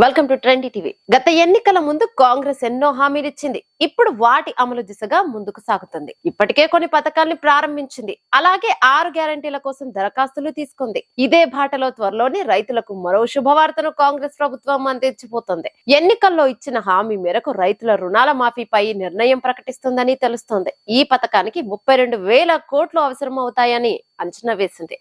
Welcome to trendy TV. గత ఎన్నికల ముందు కాంగ్రెస్ ఎన్నో హామీలు ఇచ్చింది. ఇప్పుడు వాటి అమలు దిశగా ముందుకు సాగుతుంది. ఇప్పటికే కొన్ని పథకాల్ని ప్రారంభించింది. అలాగే 6 గ్యారంటీల కోసం దరఖాస్తులు తీసుకుంది. ఇదే బాటలో త్వరలోనే రైతులకు మరో శుభవార్తను కాంగ్రెస్ ప్రభుత్వం అందించబోతోంది. ఎన్నికల్లో ఇచ్చిన హామీ మేరకు రైతుల రుణాల మాఫీపై నిర్ణయం ప్రకటిస్తుందని తెలుస్తోంది. ఈ పథకానికి 32,000 కోట్లు అవసరమవుతాయని అంచనా వేసింది.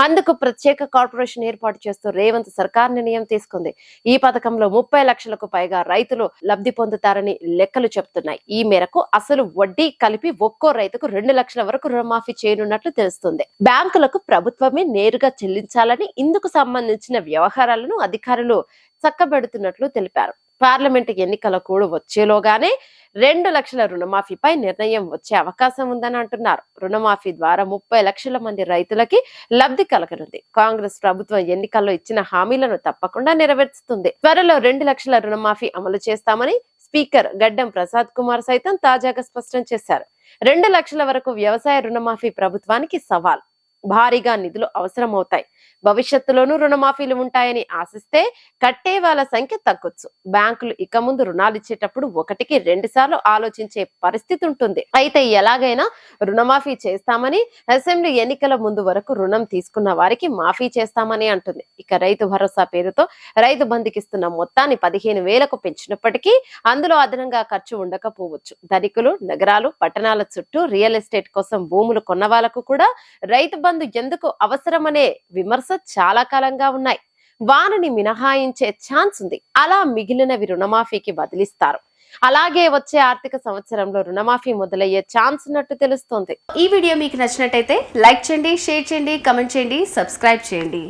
అందుకు ప్రత్యేక కార్పొరేషన్ ఏర్పాటు చేస్తూ రేవంత్ సర్కార్ నిర్ణయం తీసుకుంది. ఈ పథకంలో 30 లక్షలకు పైగా రైతులు లబ్ధి పొందుతారని లెక్కలు చెబుతున్నాయి. ఈ మేరకు అసలు వడ్డీ కలిపి ఒక్కో రైతుకు 2 లక్షల వరకు రుణమాఫీ చేయనున్నట్లు తెలుస్తుంది. బ్యాంకులకు ప్రభుత్వమే నేరుగా చెల్లించాలని, ఇందుకు సంబంధించిన వ్యవహారాలను అధికారులు చక్కబెడుతున్నట్లు తెలిపారు. పార్లమెంట్ ఎన్నికల కూడా వచ్చేలోగానే 2 లక్షల రుణమాఫీపై నిర్ణయం వచ్చే అవకాశం ఉందని అంటున్నారు. రుణమాఫీ ద్వారా 30 లక్షల మంది రైతులకి లబ్ధి కలగనుంది. కాంగ్రెస్ ప్రభుత్వం ఎన్నికల్లో ఇచ్చిన హామీలను తప్పకుండా నెరవేర్చుతుంది. త్వరలో 2 లక్షల రుణమాఫీ అమలు చేస్తామని స్పీకర్ గడ్డం ప్రసాద్ కుమార్ సైతం తాజాగా స్పష్టం చేశారు. 2 లక్షల వరకు వ్యవసాయ రుణమాఫీ ప్రభుత్వానికి సవాల్. భారీగా నిధులు అవసరమవుతాయి. భవిష్యత్తులోనూ రుణమాఫీలు ఉంటాయని ఆశిస్తే కట్టే వాళ్ళ సంఖ్య తగ్గొచ్చు. బ్యాంకులు ఇక ముందు రుణాలు ఇచ్చేటప్పుడు 1కి 2 సార్లు ఆలోచించే పరిస్థితి ఉంటుంది. అయితే ఎలాగైనా రుణమాఫీ చేస్తామని, అసెంబ్లీ ఎన్నికల ముందు వరకు రుణం తీసుకున్న వారికి మాఫీ చేస్తామని అంటుంది. ఇక రైతు భరోసా పేరుతో రైతు బంధుకిస్తున్న మొత్తాన్ని 15,000కు పెంచినప్పటికీ అందులో అదనంగా ఖర్చు ఉండకపోవచ్చు. ధనికులు, నగరాలు, పట్టణాల చుట్టూ రియల్ ఎస్టేట్ కోసం భూములు కొన్న వాళ్లకు కూడా రైతు బంధు ఎందుకు అవసరమనే విమర్శ చాలా కాలంగా ఉన్నాయి. వారిని మినహాయించే ఛాన్స్ ఉంది. అలా మిగిలినవి రుణమాఫీకి బదిలిస్తారు. అలాగే వచ్చే ఆర్థిక సంవత్సరంలో రుణమాఫీ మొదలయ్యే ఛాన్స్ ఉన్నట్టు తెలుస్తోంది. ఈ వీడియో మీకు నచ్చినట్టయితే లైక్ చేయండి, షేర్ చేయండి, కమెంట్ చేయండి, సబ్స్క్రైబ్ చేయండి.